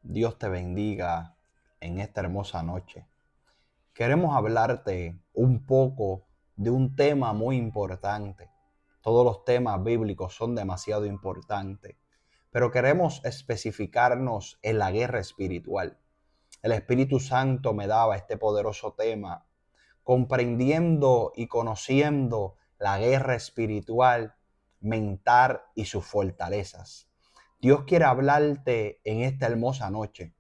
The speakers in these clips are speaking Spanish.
Dios te bendiga en esta hermosa noche. Queremos hablarte un poco de un tema muy importante. Todos los temas bíblicos son demasiado importantes, pero queremos especificarnos en la guerra espiritual. El Espíritu Santo me daba este poderoso tema, comprendiendo y conociendo la guerra espiritual, mental y sus fortalezas. Dios quiere hablarte en esta hermosa noche,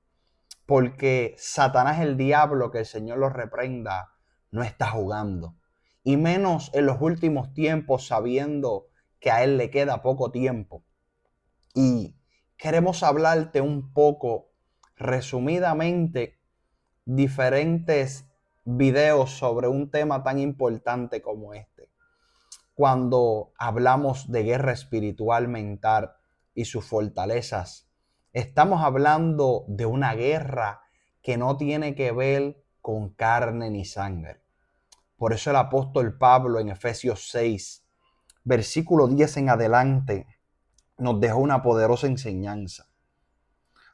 porque Satanás, el diablo, que el Señor lo reprenda, no está jugando. Y menos en los últimos tiempos, sabiendo que a él le queda poco tiempo. Y queremos hablarte un poco, resumidamente, diferentes videos sobre un tema tan importante como este. Cuando hablamos de guerra espiritual mental y sus fortalezas, estamos hablando de una guerra que no tiene que ver con carne ni sangre. Por eso el apóstol Pablo en Efesios 6, versículo 10 en adelante, nos dejó una poderosa enseñanza.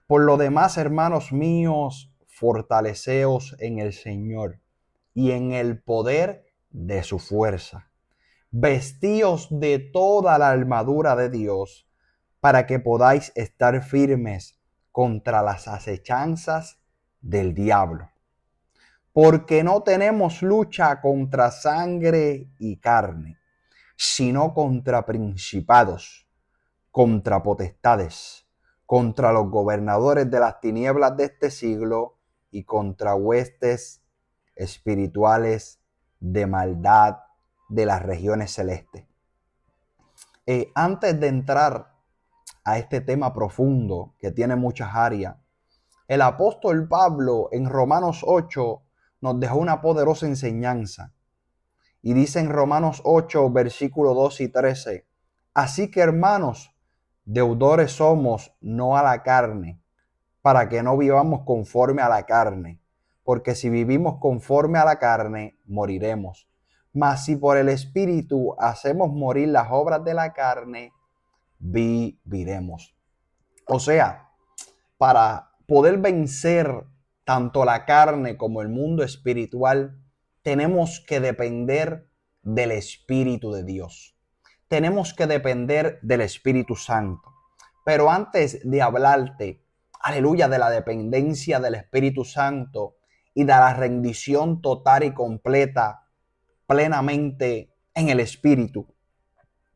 Por lo demás, hermanos míos, fortaleceos en el Señor y en el poder de su fuerza. Vestíos de toda la armadura de Dios para que podáis estar firmes contra las acechanzas del diablo. Porque no tenemos lucha contra sangre y carne, sino contra principados, contra potestades, contra los gobernadores de las tinieblas de este siglo y contra huestes espirituales de maldad de las regiones celestes. Antes de entrar a este tema profundo que tiene muchas áreas, el apóstol Pablo en Romanos 8 nos dejó una poderosa enseñanza. Y dice en Romanos 8, versículo 2 y 13, así que hermanos, deudores somos no a la carne, para que no vivamos conforme a la carne, porque si vivimos conforme a la carne, moriremos. Mas si por el Espíritu hacemos morir las obras de la carne, viviremos. O sea, para poder vencer tanto la carne como el mundo espiritual, tenemos que depender del Espíritu de Dios. Tenemos que depender del Espíritu Santo. Pero antes de hablarte, aleluya, de la dependencia del Espíritu Santo y de la rendición total y completa, plenamente en el Espíritu,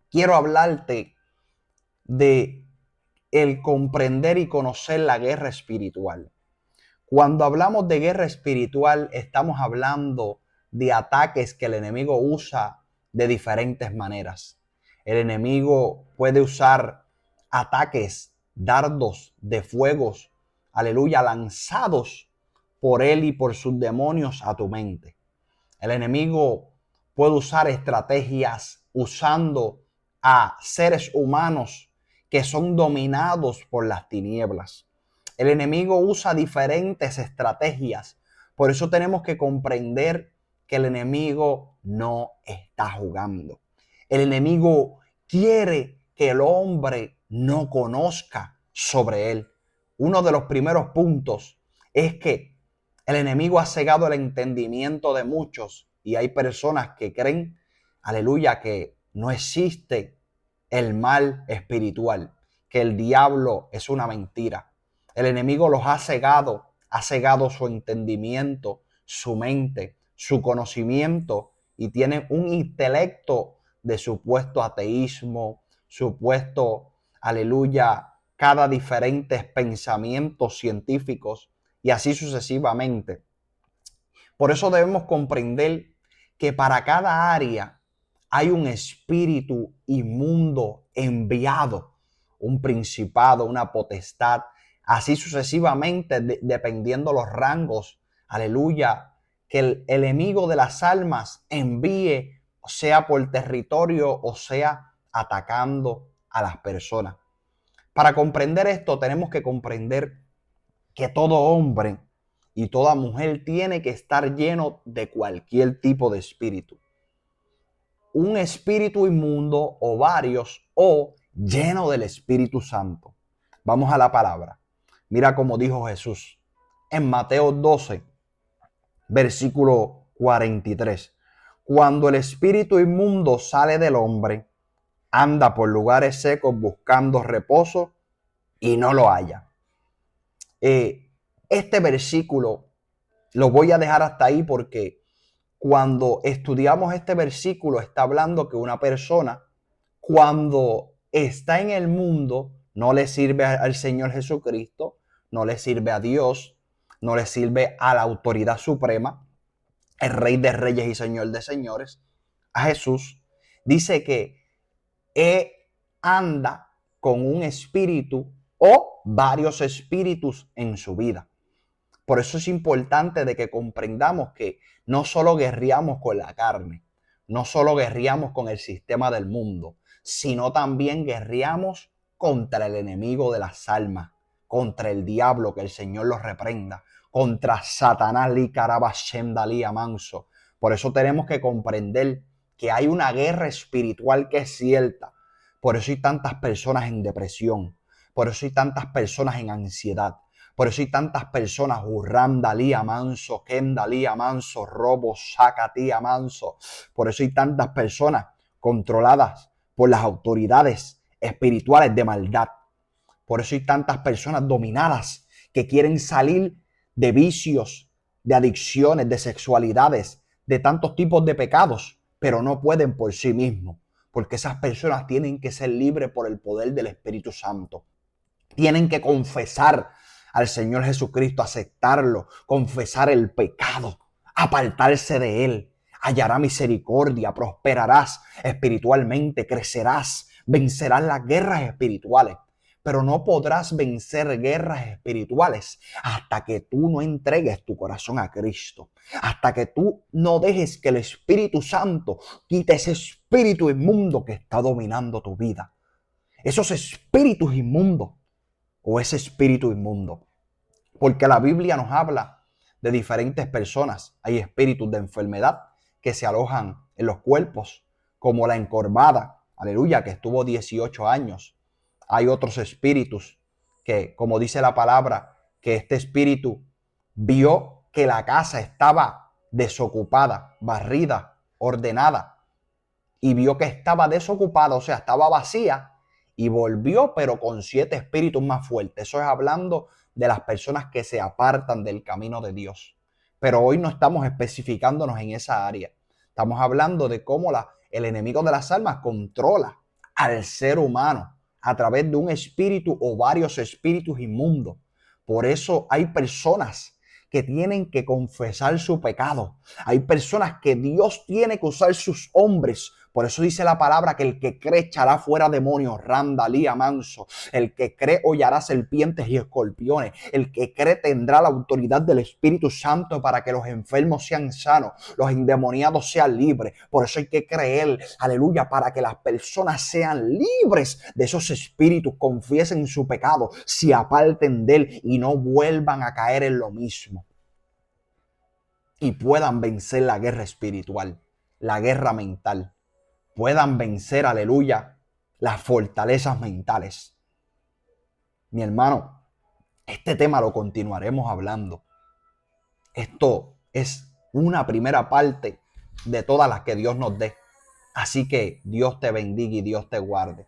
quiero hablarte de el comprender y conocer la guerra espiritual. Cuando hablamos de guerra espiritual, estamos hablando de ataques que el enemigo usa de diferentes maneras. El enemigo puede usar ataques, dardos de fuegos, aleluya, lanzados por él y por sus demonios a tu mente. El enemigo puede usar estrategias usando a seres humanos que son dominados por las tinieblas. El enemigo usa diferentes estrategias. Por eso tenemos que comprender que el enemigo no está jugando. El enemigo quiere que el hombre no conozca sobre él. Uno de los primeros puntos es que el enemigo ha cegado el entendimiento de muchos y hay personas que creen, aleluya, que no existe el mal espiritual, que el diablo es una mentira. El enemigo los ha cegado su entendimiento, su mente, su conocimiento y tienen un intelecto de supuesto ateísmo, supuesto, aleluya, cada diferentes pensamientos científicos y así sucesivamente. Por eso debemos comprender que para cada área hay un espíritu inmundo enviado, un principado, una potestad, así sucesivamente, dependiendo los rangos, aleluya, que el enemigo de las almas envíe, sea por territorio o sea atacando a las personas. Para comprender esto tenemos que comprender que todo hombre y toda mujer tiene que estar lleno de cualquier tipo de espíritu. Un espíritu inmundo o varios o lleno del Espíritu Santo. Vamos a la palabra. Mira cómo dijo Jesús en Mateo 12, versículo 43. Cuando el espíritu inmundo sale del hombre, anda por lugares secos buscando reposo y no lo halla. Este versículo lo voy a dejar hasta ahí porque cuando estudiamos este versículo está hablando que una persona cuando está en el mundo no le sirve al Señor Jesucristo, no le sirve a Dios, no le sirve a la autoridad suprema, el Rey de Reyes y Señor de Señores, a Jesús. Dice que anda con un espíritu o varios espíritus en su vida. Por eso es importante de que comprendamos que no solo guerreamos con la carne, no solo guerreamos con el sistema del mundo, sino también guerreamos contra el enemigo de las almas, contra el diablo, que el Señor los reprenda, contra Satanás, manso. Por eso tenemos que comprender que hay una guerra espiritual que es cierta. Por eso hay tantas personas en depresión, por eso hay tantas personas en ansiedad. Por eso hay tantas personas, Hurram Dalía Manso, Kem Dalía Manso, Robo, Sacatía Manso. Por eso hay tantas personas controladas por las autoridades espirituales de maldad. Por eso hay tantas personas dominadas que quieren salir de vicios, de adicciones, de sexualidades, de tantos tipos de pecados, pero no pueden por sí mismos. Porque esas personas tienen que ser libres por el poder del Espíritu Santo. Tienen que confesar al Señor Jesucristo, aceptarlo, confesar el pecado, apartarse de él. Hallará misericordia, prosperarás espiritualmente, crecerás, vencerás las guerras espirituales. Pero no podrás vencer guerras espirituales hasta que tú no entregues tu corazón a Cristo. Hasta que tú no dejes que el Espíritu Santo quite ese espíritu inmundo que está dominando tu vida. Esos espíritus inmundos o ese espíritu inmundo. Porque la Biblia nos habla de diferentes personas. Hay espíritus de enfermedad que se alojan en los cuerpos, como la encorvada, aleluya, que estuvo 18 años. Hay otros espíritus que, como dice la palabra, que este espíritu vio que la casa estaba desocupada, barrida, ordenada, y vio que estaba desocupada, o sea, estaba vacía, y volvió, pero con 7 espíritus más fuertes. Eso es hablando de las personas que se apartan del camino de Dios. Pero hoy no estamos especificándonos en esa área. Estamos hablando de cómo el enemigo de las almas controla al ser humano a través de un espíritu o varios espíritus inmundos. Por eso hay personas que tienen que confesar su pecado. Hay personas que Dios tiene que usar sus hombres. Por eso dice la palabra que el que cree echará fuera demonios, randalía manso. El que cree hollará serpientes y escorpiones. El que cree tendrá la autoridad del Espíritu Santo para que los enfermos sean sanos, los endemoniados sean libres. Por eso hay que creer, aleluya, para que las personas sean libres de esos espíritus, confiesen su pecado, se aparten de él y no vuelvan a caer en lo mismo. Y puedan vencer la guerra espiritual, la guerra mental. Puedan vencer, aleluya, las fortalezas mentales. Mi hermano, este tema lo continuaremos hablando. Esto es una primera parte de todas las que Dios nos dé. Así que Dios te bendiga y Dios te guarde.